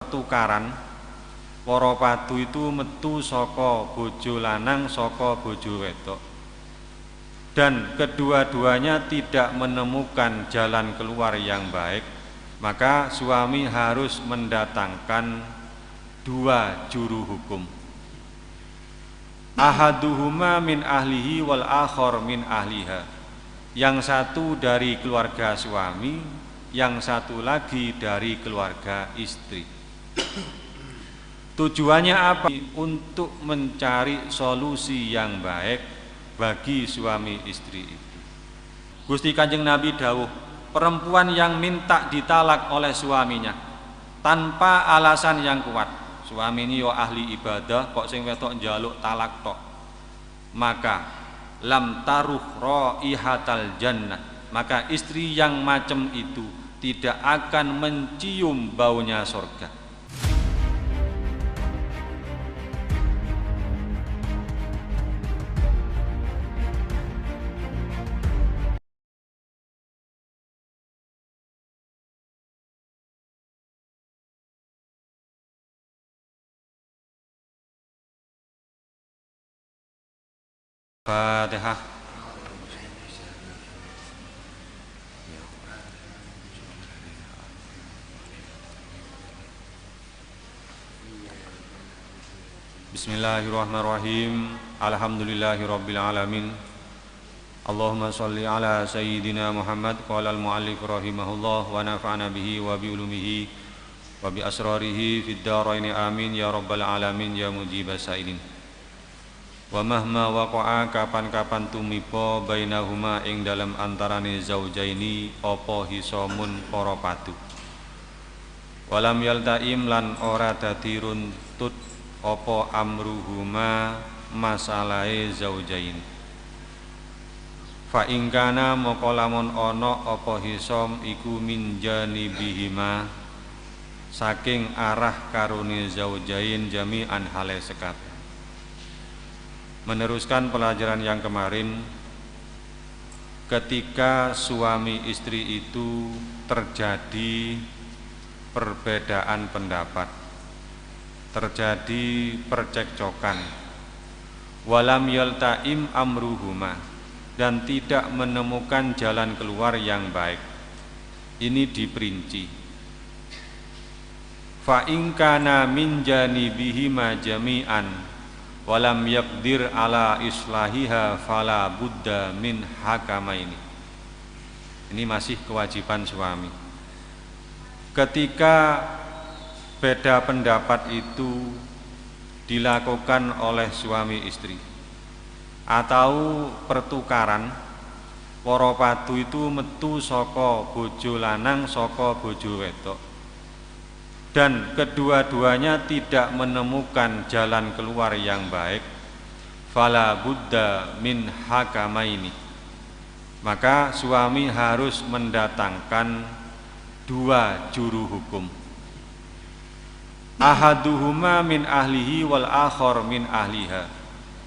pertukaran, para padu itu metu saka bojo lanang saka bojo wedok, dan kedua-duanya tidak menemukan jalan keluar yang baik, maka suami harus mendatangkan dua juru hukum. Ahaduhuma min ahlihi wal akhar min ahliha. Yang satu dari keluarga suami, yang satu lagi dari keluarga istri. Tujuannya apa? Untuk mencari solusi yang baik bagi suami istri itu. Gusti Kanjeng Nabi dawuh, perempuan yang minta ditalak oleh suaminya tanpa alasan yang kuat, suami ini yo ahli ibadah kok sing wedok njaluk talak tok, maka lam taruh raihatal jannah, maka istri yang macam itu tidak akan mencium baunya surga. Fatihah. Bismillahirrahmanirrahim. Alhamdulillahirabbil alamin. Allahumma shalli ala sayyidina Muhammad. Qala al-muallif rahimahullah wa nafa'ana bihi wa bi ulumihi wa bi asrarihi fid dharain amin ya rabbal alamin ya mujibas sa'ilin. Wa mahma waqa'a, kapan-kapan tumiba bainahuma ing dalam antarane zaujaini apa hisamun para padu. Walam yaltaim lan ora dadi runtut apa amruhuma masalahe zaujaini. Fa ing kana moko lamun ana apa hisam iku min janibihima saking arah karone zaujain jami'an hale sekabeh. Meneruskan pelajaran yang kemarin, ketika suami istri itu terjadi perbedaan pendapat, terjadi percekcokan, walam yaltaim amruhuma, dan tidak menemukan jalan keluar yang baik, ini diperinci. Fa in kana min janibihima jami'an walam yaqdir ala islahiha fala budda min hakamaini. Ini masih kewajiban suami. Ketika beda pendapat itu dilakukan oleh suami istri atau pertukaran, para padu itu metu saka bojo lanang saka bojo wedok, dan kedua-duanya tidak menemukan jalan keluar yang baik, fala budda min hakamaini, maka suami harus mendatangkan dua juru hukum. Ahaduhuma min ahlihi wal akhar min ahliha.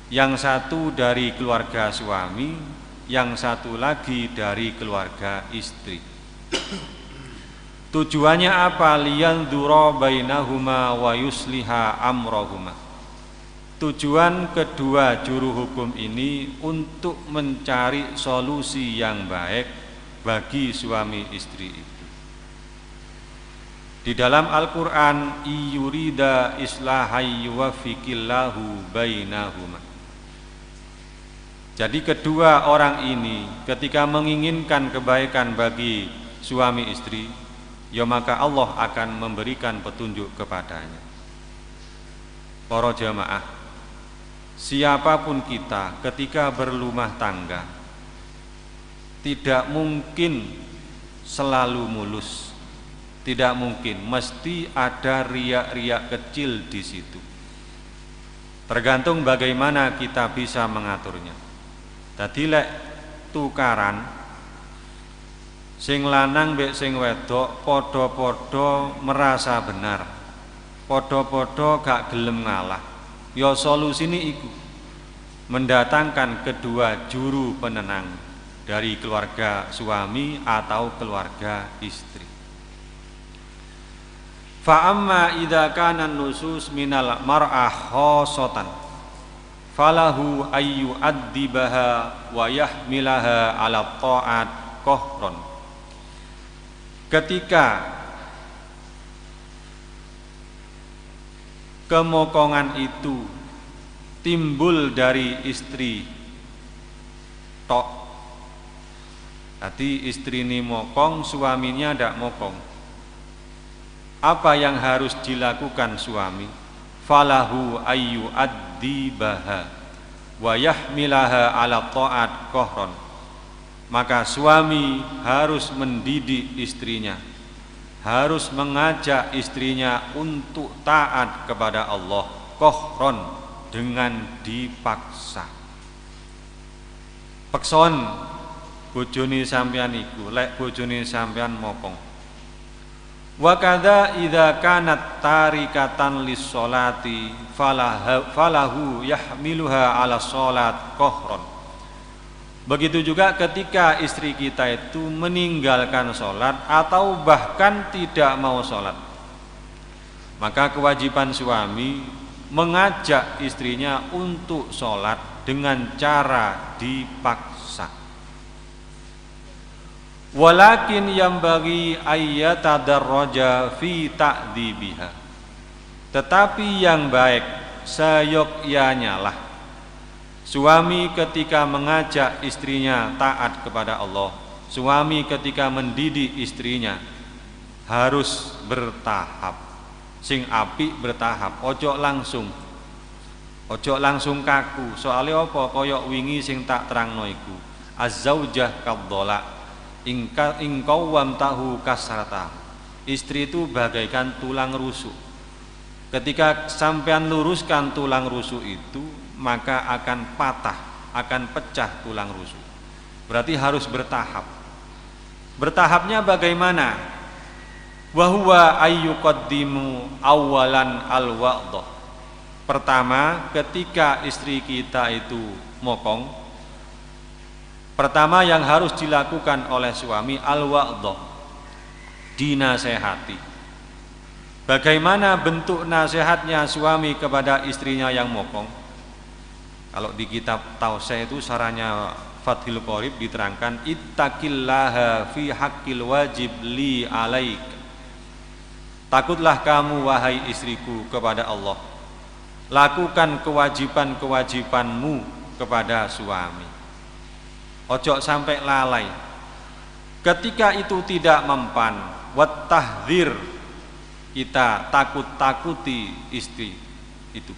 Yang satu dari keluarga suami, yang satu lagi dari keluarga istri. Tujuannya apa? Liyandzura bainahuma wa yusliha amrahuma. Tujuan kedua juru hukum ini untuk mencari solusi yang baik bagi suami istri itu. Di dalam Al-Qur'an, iyurida islahai yuwaffiqillahu bainahuma. Jadi kedua orang ini ketika menginginkan kebaikan bagi suami istri, ya maka Allah akan memberikan petunjuk kepadanya. Para jamaah, siapapun kita ketika berumah tangga tidak mungkin selalu mulus, tidak mungkin, mesti ada riak-riak kecil di situ. Tergantung bagaimana kita bisa mengaturnya. Dadi lek tukaran, sing lanang mbek sing wedok padha-padha merasa benar, padha-padha gak gelem ngalah, ya solusine iku mendatangkan kedua juru penenang dari keluarga suami atau keluarga istri. Fa amma idza kana nusus minal mar'ah khosotan falahu ayyu addibaha wa yahmilaha ala ta'at kohron. Ketika kemokongan itu timbul dari istri tok, jadi istri ini mokong, suaminya tidak mokong, apa yang harus dilakukan suami? Falahu ayyu addibaha wa yahmilaha ala ta'at kohron. Maka suami harus mendidik istrinya, harus mengajak istrinya untuk taat kepada Allah, kohron, dengan dipaksa. Pekson bojone sampean iku, lek bojone sampean mokong. Wa kadza idza kanat tarikatan lis-sholati falahu yahmiluha ala sholat kohron. Begitu juga ketika istri kita itu meninggalkan sholat atau bahkan tidak mau sholat, maka kewajiban suami mengajak istrinya untuk sholat dengan cara dipaksa. Walakin yambaghi ayyatadarraja fi ta'dibiha. Tetapi yang baik seyogyanya lah suami ketika mengajak istrinya taat kepada Allah, suami ketika mendidik istrinya harus bertahap. Sing apik bertahap, ojo langsung kaku. Soalnya apa? Koyok wingi sing tak terangno iku. Az-zaujah kadzola ingkawam tahu kasrata. Istri itu bagaikan tulang rusuk. Ketika sampean luruskan tulang rusuk itu, maka akan patah, akan pecah tulang rusuk. Berarti harus bertahap. Bertahapnya bagaimana? Wa huwa ayyuqaddimu awalan al-wa'dhah. Pertama, ketika istri kita itu mokong, pertama yang harus dilakukan oleh suami al-wa'dhah, dinasehati. Bagaimana bentuk nasihatnya suami kepada istrinya yang mokong? Kalau di kitab Tausih itu sarannya Fathul Qorib diterangkan, ittaqillaha fi haqqil wajib li alaik. Takutlah kamu wahai istriku kepada Allah, lakukan kewajiban-kewajibanmu kepada suami. Ojo sampai lalai. Ketika itu tidak mempan, wat tahdzir, kita takut-takuti istri itu.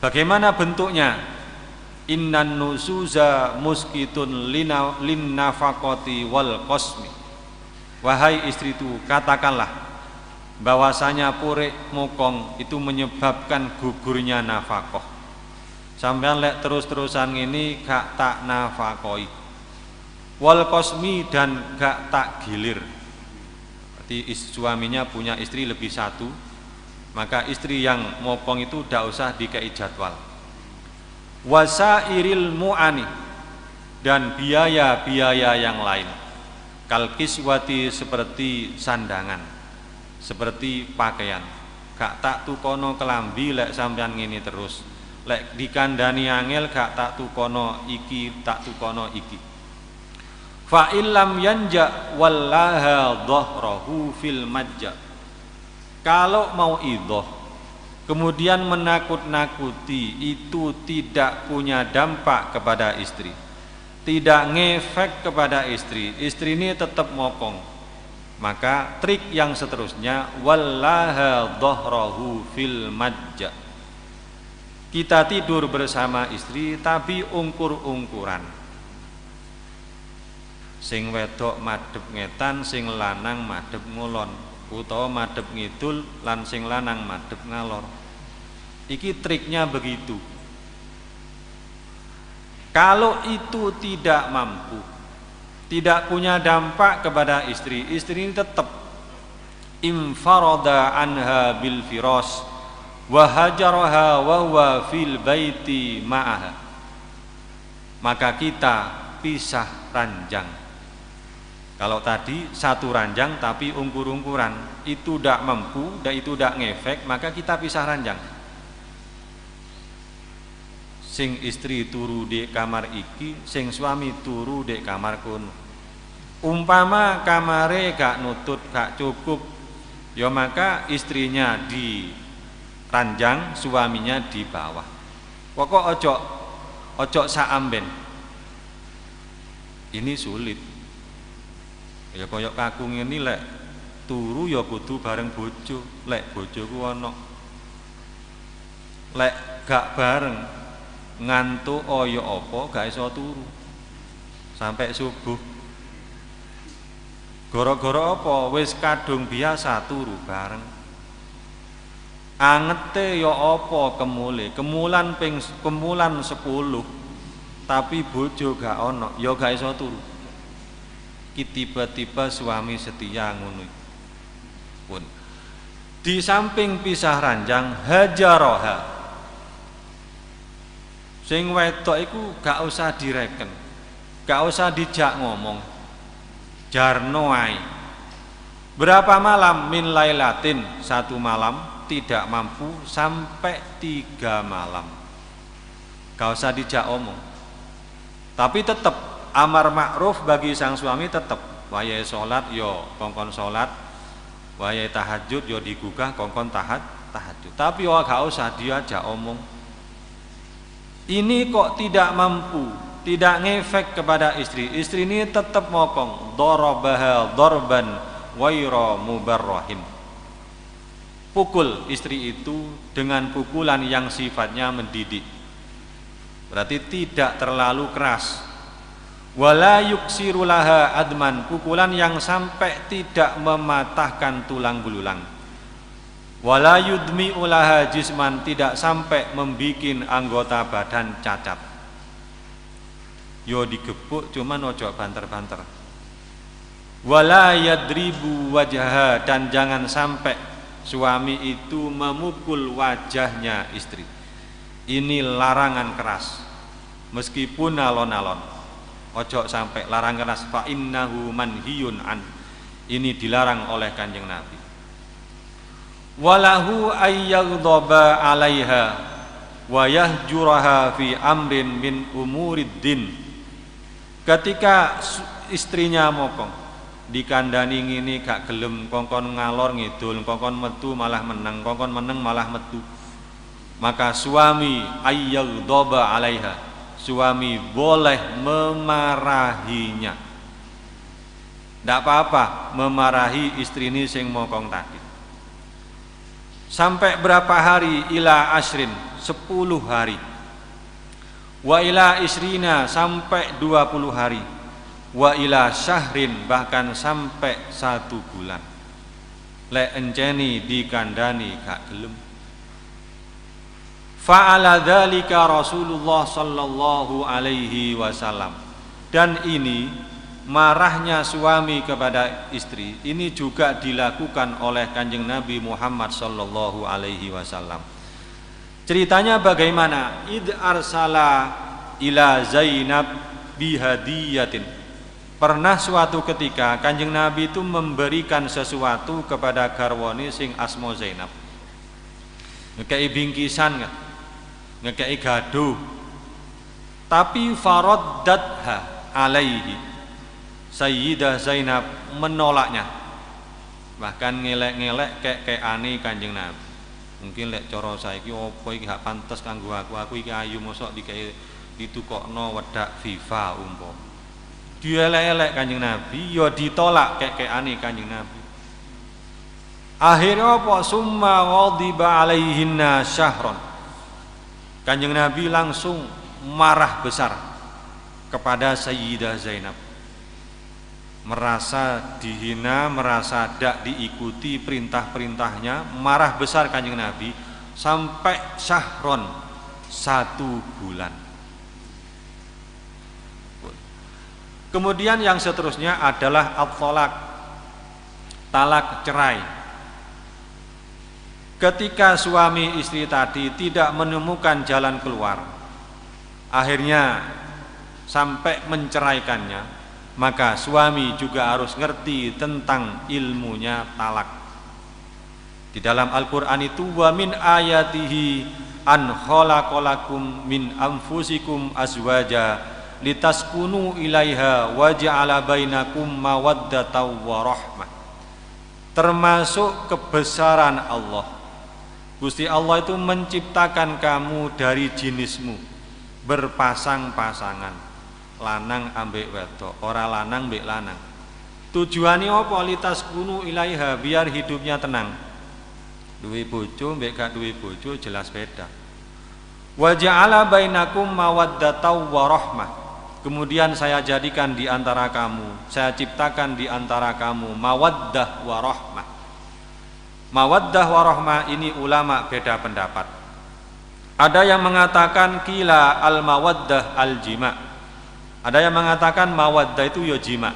Bagaimana bentuknya? Innan nusuza muskitun lin nafaqati wal qasmi. Wahai istriku, katakanlah bahwasanya purik mokong itu menyebabkan gugurnya nafkah. Sampean lek terus-terusan ini gak tak nafakoi. Wal qasmi, dan gak tak gilir. Berarti suaminya punya istri lebih satu, maka istri yang mokong itu tidak usah dikei jadwal. Wasairil mu'ani, dan biaya-biaya yang lain. Kalkiswati, seperti sandangan, seperti pakaian. Gak tak tukono kelambi lek sampean ngene terus. Lek dikandani angel gak tak tukono iki, tak tukono iki. Fa illam yanja wallaha dhahrahu fil majja. Kalau mau idhoh kemudian menakut-nakuti, itu tidak punya dampak kepada istri, tidak ngefek kepada istri, istri ini tetap mokong, maka trik yang seterusnya wallaha dhahrahu fil majja. Kita tidur bersama istri tapi ungkur-ungkuran, sing wedok madhep ngetan, sing lanang madhep ngulon, utawa madhep ngidul lan sing lanang madhep ngalor. Iki triknya begitu. Kalau itu tidak mampu, tidak punya dampak kepada istri, istri ini tetap infarada anha bil firas wa hajaraha wa huwa fil baiti ma'aha, maka kita pisah ranjang. Kalau tadi satu ranjang tapi ungkur-ungkuran, itu tidak mampu dan itu tidak ngefek, maka kita pisah ranjang. Sing istri turu di kamar iki, sing suami turu di kamar kono. Umpama kamare gak nutut, gak cukup, ya maka istrinya di ranjang, suaminya di bawah. Pokok ojo saamben. Ini sulit. Ya koyok kakung ini lek turu ya kudu bareng bojo, lek bojoku ana. Lek gak bareng ngantuk oyo apa gak iso turu sampai subuh. Gara-gara apa? Wis kadung biasa turu bareng. Angete ya apa kemule? Kemulan 10 tapi bojo gak ana, ya gak iso turu. Tiba-tiba suami setia ngono pun. Di samping pisah ranjang hajaroha. Sing wedok iku gak usah direken, gak usah dijak ngomong. Jarno ae. Berapa malam min lailatin? 1 malam, tidak mampu sampai 3 malam. Gak usah dijak omong. Tapi tetap amar ma'ruf bagi sang suami tetap. Wayahe salat yo kongkon salat, wayahe tahajud yo digugah kongkon tahajud. Tapi yo gak usah diajak omong. Ini kok tidak mampu, tidak ngefek kepada istri. Istri ini tetap mokong. Darabaha darban waira mubarrahin. Pukul istri itu dengan pukulan yang sifatnya mendidik. Berarti tidak terlalu keras. Wala yuksiru laha adman, pukulan yang sampai tidak mematahkan tulang belulang. Wala yudmi ulaha jisman, tidak sampai membikin anggota badan cacat. Yo digebuk cuman ojo banter-banter. Wala yadribu wajaha, dan jangan sampai suami itu memukul wajahnya istri. Ini larangan keras. Meskipun alon-alon. Ojo sampai larang keras. Fa innahu manhiyun an. Ini dilarang oleh Kanjeng Nabi. Walahu ayyaghdaba 'alaiha wa yahjuraha fi amrin min umuriddin. Ketika istrinya mokong dikandani ngene gak gelem, kongkon ngalor ngidul, kongkon metu malah meneng, kongkon meneng malah metu, maka suami ayyaghdaba 'alaiha, suami boleh memarahinya. Tidak apa-apa memarahi istri ini sing mokong tadi. Sampai berapa hari? Ila ashrin, 10 hari. Wa ila isrina, sampai 20 hari. Wa ila syahrin, bahkan sampai 1 bulan. Lek enceni dikandani gak gelem. Fa'ala dzalika Rasulullah sallallahu alaihi wasallam. Dan ini marahnya suami kepada istri ini juga dilakukan oleh Kanjeng Nabi Muhammad sallallahu alaihi wasallam. Ceritanya bagaimana? Id arsala ila Zainab bihadiyatin. Pernah suatu ketika Kanjeng Nabi itu memberikan sesuatu kepada garwane sing asma Zainab. Ngekei bingkisan, ngekei gaduh. Tapi faraddatha alaihi. Sayyidah Zainab menolaknya. Bahkan ngelek-ngelek kek-kekane Kanjeng Nabi. Mungkin lek cara saiki opo iki gak pantes kanggo aku iki ayu mosok dikei ditukokno wedak FIFA umpama. Dielek-elek Kanjeng Nabi ya ditolak kek-kekane Kanjeng Nabi. Akhirnya apa? Summa ghadiba alaihinna syahron. Kanjeng Nabi langsung marah besar kepada Sayyidah Zainab. Merasa dihina, merasa tidak diikuti perintah-perintahnya, marah besar Kanjeng Nabi sampai syahron, 1 bulan. Kemudian yang seterusnya adalah at-thalaq, talak cerai. Ketika suami istri tadi tidak menemukan jalan keluar, akhirnya sampai menceraikannya, maka suami juga harus ngerti tentang ilmunya talak. Di dalam Al-Qur'an itu wa min ayatihi an khalaqalakum min anfusikum azwaja litaskunu ilaiha wa ja'ala bainakum mawaddatan wa rahmah. Termasuk kebesaran Allah, Gusti Allah itu menciptakan kamu dari jenismu berpasang-pasangan, lanang ambek wedok, ora lanang mbek lanang. Tujuannya apa? Litaskunu ilaiha, biar hidupnya tenang. Duwe bojo mbek gak duwe bojo jelas beda. Wa ja'ala bainakum mawaddatan wa rahmah. Kemudian saya jadikan di antara kamu, saya ciptakan di antara kamu mawaddah wa rahmah. Mawaddah wa rahmah ini ulama beda pendapat. Ada yang mengatakan kila al mawaddah al jima'. Ada yang mengatakan mawaddah itu ya jima'.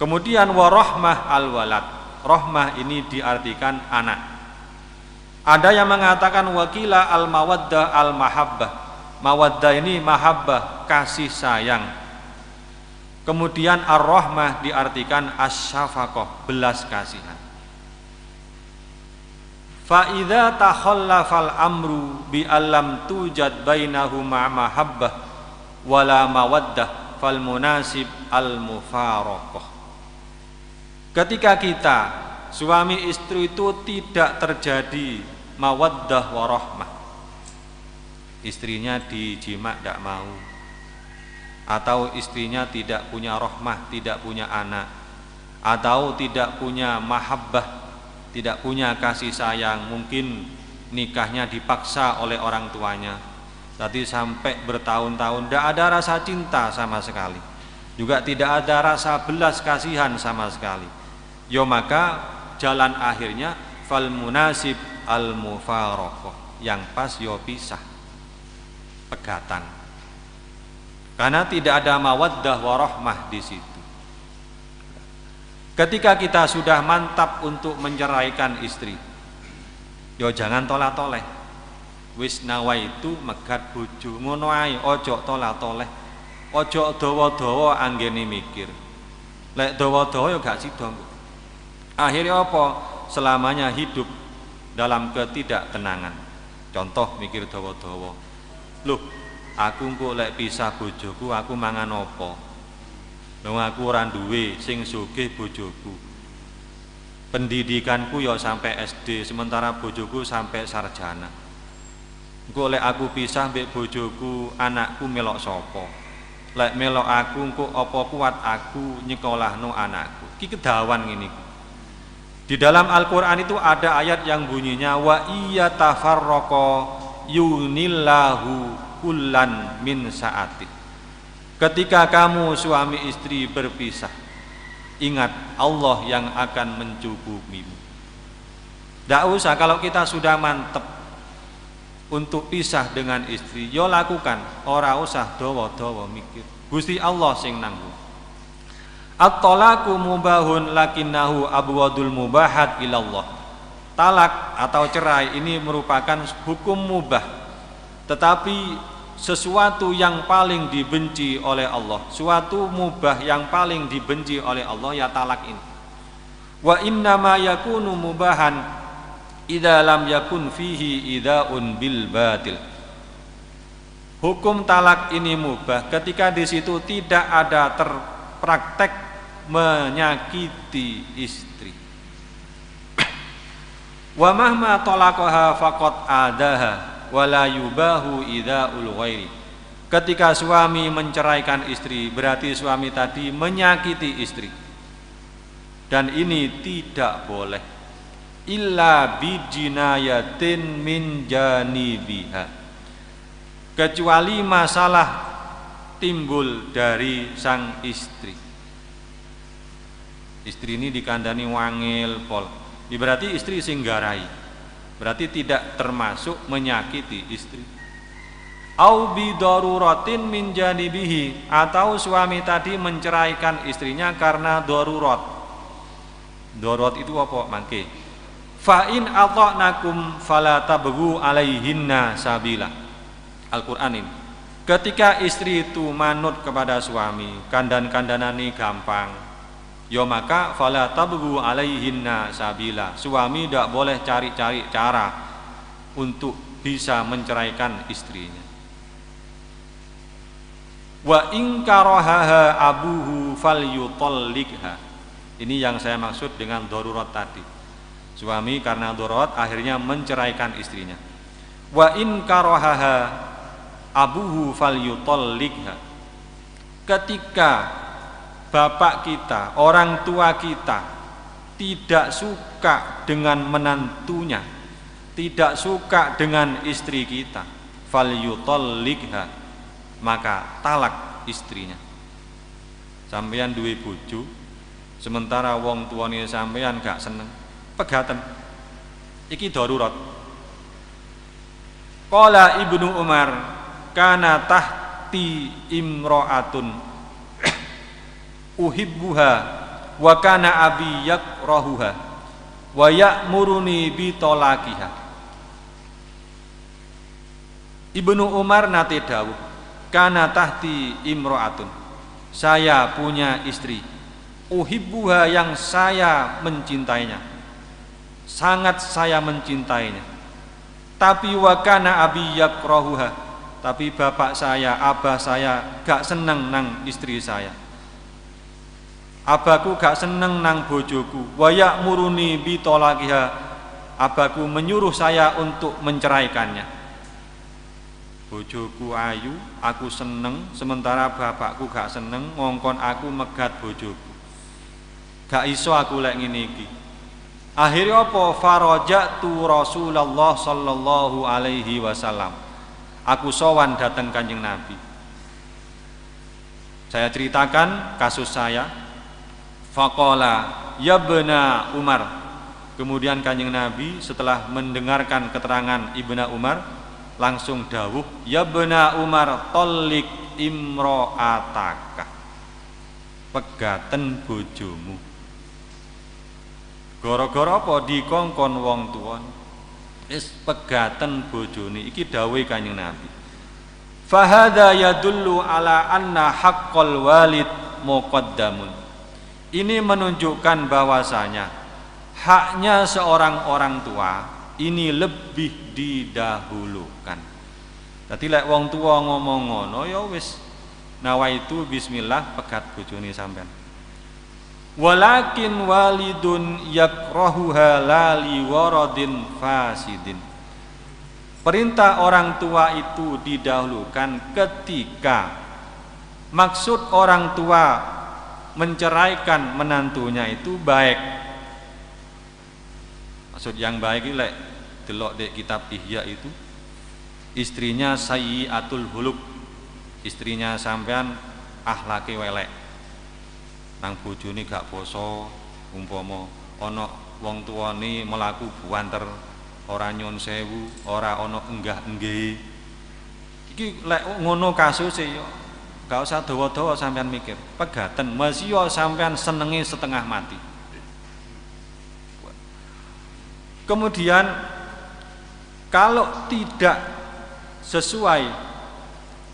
Kemudian wa rahmah al walad. Rahmah ini diartikan anak. Ada yang mengatakan wakila al mawaddah al mahabbah. Mawaddah ini mahabbah, kasih sayang. Kemudian ar-rahmah diartikan asy-syafaqah, belas kasihan. Fa idza takhallafal amru bi allam tujad bainahuma mahabbah wala mawaddah fal munasib al mufaraqah. Ketika kita suami istri itu tidak terjadi mawaddah wa rahmah, istrinya dijima tidak mau, atau istrinya tidak punya rahmah, tidak punya anak, atau tidak punya mahabbah, tidak punya kasih sayang, mungkin nikahnya dipaksa oleh orang tuanya, tadi sampai bertahun-tahun tidak ada rasa cinta sama sekali, juga tidak ada rasa belas kasihan sama sekali. Yo maka jalan akhirnya fal munasib al mufaraqah, yang pas yo pisah, pegatan. Karena tidak ada mawaddah warahmah di situ. Ketika kita sudah mantap untuk menceraikan istri, yo jangan tolak-toleh. Wis nawaitu megat bojo, ngono ae, ojo tolak-toleh. Ojo dawa-dawa anggene mikir. Lek dawa-dawa yo gak sida. Akhirnya apa? Selamanya hidup dalam ketidaktenangan. Contoh mikir dawa-dawa. Loh, aku kok lek pisah bojoku aku mangan apa? Lho aku ora duwe sing sugih bojoku. Pendidikanku ya sampai SD, sementara bojoku sampai sarjana. Engko lek aku pisah mbek bojoku, anakku melok sapa? Lek melok aku engko apa kuat aku nyekolahno anakku. Ki kedawan ngene iki. Di dalam Al-Qur'an itu ada ayat yang bunyinya wa iya tafarraqa yunillahu kullan min sa'ati. Ketika kamu suami istri berpisah, ingat Allah yang akan mencukupimu. Tidak usah kalau kita sudah mantep untuk pisah dengan istri, yo lakukan, ora usah dawa-dawa mikir. Gusti Allah sing nanggung. At-talaqu mubahun lakinnahu abwadul mubahat ilallah. Talak atau cerai ini merupakan hukum mubah, tetapi sesuatu yang paling dibenci oleh Allah, suatu mubah yang paling dibenci oleh Allah ya talak ini. Wa innama yakunu mubahan idza lam yakun fihi idaun bil batil. Hukum talak ini mubah ketika di situ tidak ada terpraktek menyakiti istri. Wa mahma talaqaha faqad adaha wala yubahu idzaul ghairi. Ketika suami menceraikan istri, berarti suami tadi menyakiti istri. Dan ini tidak boleh illa bijinayatin min janibiha. Kecuali masalah timbul dari sang istri. Istri ini dikandani wangil pol. Berarti istri singgarai. Berarti tidak termasuk menyakiti istri. Au bidaruratin min janibihi, atau suami tadi menceraikan istrinya karena darurat. Darurat itu apa? Mangke. Fa in ata'nakum fala tabghu alaihinna sabila. Al-Qur'an ini. Ketika istri itu manut kepada suami, kandan-kandanani gampang, ya maka fala tabghu alaihinna sabila. Suami tidak boleh cari-cari cara untuk bisa menceraikan istrinya. Wa in karahaha abuhu falyutalliqha. Ini yang saya maksud dengan darurat tadi. Suami karena darurat akhirnya menceraikan istrinya. Wa in karahaha abuhu falyutalliqha. Ketika bapak kita, orang tua kita tidak suka dengan menantunya, tidak suka dengan istri kita, falyutalliqha, maka talak istrinya. Sampeyan duwe bojo, sementara wong tuane sampeyan gak seneng, pegaten. Iki darurat. Qala Ibnu Umar, kana tahti imra'atun uhibbuha wa kana abi yakrahuha wa ya'muruni bi talaqiha. Ibnu Umar nate dawuh, kana tahti imra'atun, saya punya istri, uhibbuha yang saya mencintainya, sangat saya mencintainya, tapi wa kana abi yakrahuha, tapi bapak saya, abah saya gak seneng nang istri saya. Abahku gak seneng nang bojoku. Wa ya'muruni bi talaqiha, abahku menyuruh saya untuk menceraikannya. Bojoku ayu, aku seneng, sementara bapakku gak seneng, ngongkon aku megat bojoku. Gak iso aku lek ngene iki. Akhirnya apa? Farajatu Rasulullah sallallahu alaihi wasallam. Aku sowan datang Kanjeng Nabi. Saya ceritakan kasus saya. Faqala ya bena Umar. Kemudian Kanjeng Nabi setelah mendengarkan keterangan Ibnu Umar langsung dawuh, ya bena Umar tallik imro'ataka, pegaten bojomu. Gara-gara apa? Dikongkon wong tuan, wis pegaten bojone. Iki dawuhe Kanjeng Nabi. Fahadha yadullu ala anna haqqal walid muqaddamun. Ini menunjukkan bahwasanya haknya seorang orang tua ini lebih didahulukan. Dadi lek wong tua ngomong ngono ya wis nawaitu bismillah pegat bojone sampean. Walakin walidun yakrahuha la liwaradin fasidin. Perintah orang tua itu didahulukan ketika maksud orang tua menceraikan menantunya itu baik. Maksud yang baik iki lek delok di kitab Ihya itu, istrinya sayyiatul huluk, istrinya sampean akhlake welek, nang bojone gak poso, umpama ana wong tuane melaku buanter, ora nyun sewu, ora ana enggah-enggih. Iki lek ngono kasuse ya gak usah dawa-dawa sampean mikir, pegaten masih sampean senenge setengah mati. Kemudian kalau tidak sesuai,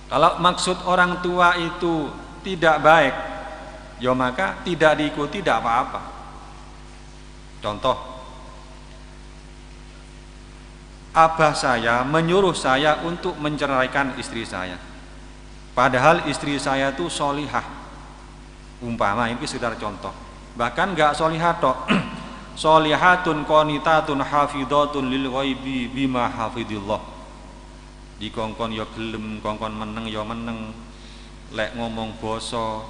kalau maksud orang tua itu tidak baik, ya maka tidak diikuti, tidak apa-apa. Contoh, abah saya menyuruh saya untuk menceraikan istri saya, padahal istri saya itu solihah, umpama ini sekedar contoh, bahkan gak solihah tok. Solihatun qanitatun hafidhatun lil ghaibi bima hafidillah. Dikongkon ya gelem, kongkon meneng ya meneng. Lek ngomong basa,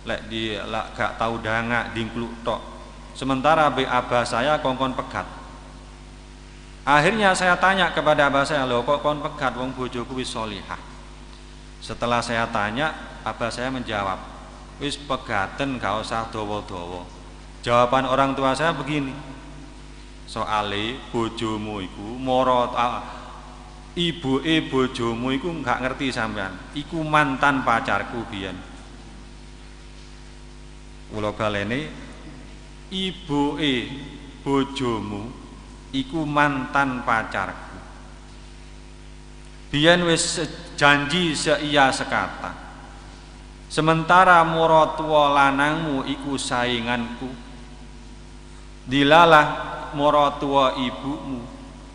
lek di lak gak tau dangak dingkluk tok. Sementara be abah saya kongkon pegat. Akhirnya saya tanya kepada abah saya, "Lho kok kon pegat wong bojoku wis solihah?" Setelah saya tanya, abah saya menjawab, "Wis pegaten gak usah dawa-dawa." Jawaban orang tua saya begini, soale bojomu iku moro ibuke bojomu iku gak ngerti sampean, iku mantan pacarku biyen. Kula baleni, ibuke bojomu iku mantan pacarku. biyen wis janji seiya sekata. Sementara maratuwa lanangmu iku sainganku, dilalah maratuwa ibumu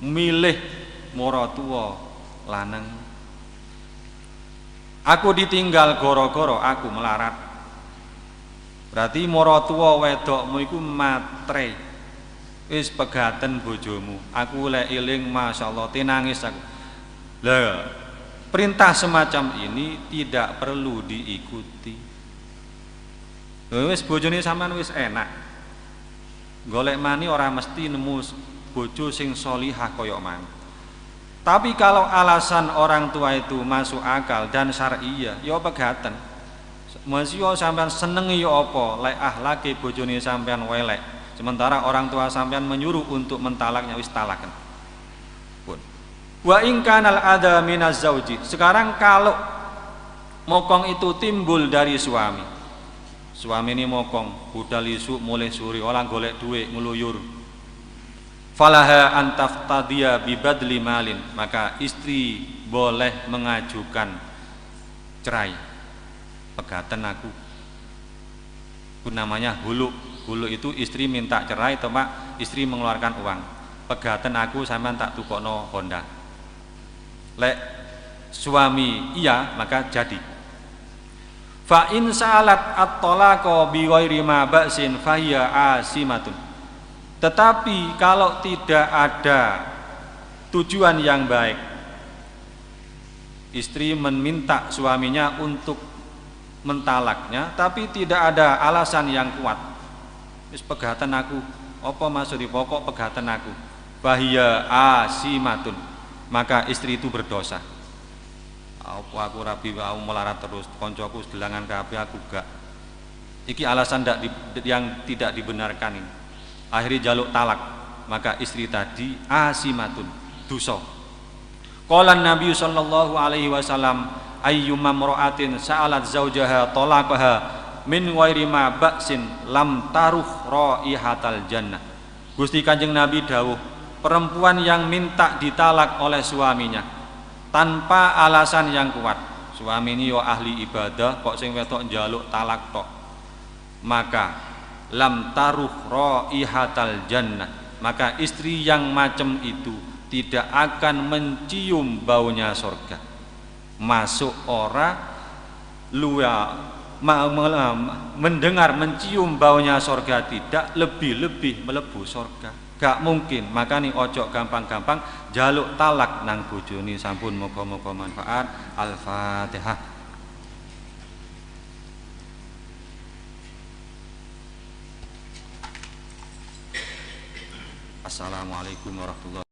milih maratuwa lanang. Aku ditinggal gara-gara aku melarat. Berarti maratuwa wedokmu iku matre. Wis pegaten bojomu. Aku lek eling masyaallah tenangis aku. Lah, perintah semacam ini tidak perlu diikuti. Wis bojone sampean wis enak. Golek mani ora mesti nemu bojo sing sholihah kaya man. Tapi kalau alasan orang tua itu masuk akal dan syar'iyah, ya pegaten. Masih sampean senengi ya apa, lek ahlake bojone sampean welek. Sementara orang tua sampean menyuruh untuk mentalaknya, wis talaken. Pun. Wa in kanal ada minaz zauji. Sekarang kalau mokong itu timbul dari suami. Suami ini mokong, budal isu mulai suri orang golek duit ngeluyur. Falaha antaftadiya bibadli malin, maka istri boleh mengajukan cerai. Pegatan aku. Itu namanya hulu. Hulu itu istri minta cerai, temak istri mengeluarkan uang. Pegatan aku sampean tak tukokno Honda. Lek suami iya, maka jadi. Fa in sa'alat at-talaqa bi ghairi ma ba'sin fahiya asimatun. Tetapi kalau tidak ada tujuan yang baik, istri meminta suaminya untuk mentalaknya tapi tidak ada alasan yang kuat. Wis pegatan aku, apa maksud pokok pegatan aku? Fahiya asimatun. Maka istri itu berdosa. Apa aku rabi aku melarat terus, koncoku sedelangan kabeh aku gak. Iki alasan yang tidak dibenarkan ini. Akhirnya jaluk talak, maka istri tadi asimatun, dosa. Qala Nabi sallallahu alaihi wasallam, ayyumma imra'atin sa'alat zaujaha talaqaha min ghairi ma ba'sin lam taruh raihatal jannah. Gusti Kanjeng Nabi dawuh, perempuan yang minta ditalak oleh suaminya tanpa alasan yang kuat. Suami ini yo ahli ibadah, kok sing wedok njaluk talak tok. Maka lam taruh raihatal jannah, maka istri yang macam itu tidak akan mencium baunya surga. Masuk ora luya mendengar mencium baunya surga tidak, lebih-lebih melebu surga. Gak mungkin. Makanya ojo gampang-gampang jaluk talak nang bojone. Sampun moga-moga manfaat. Al-Fatihah. Assalamualaikum warahmatullahi wabarakatuh.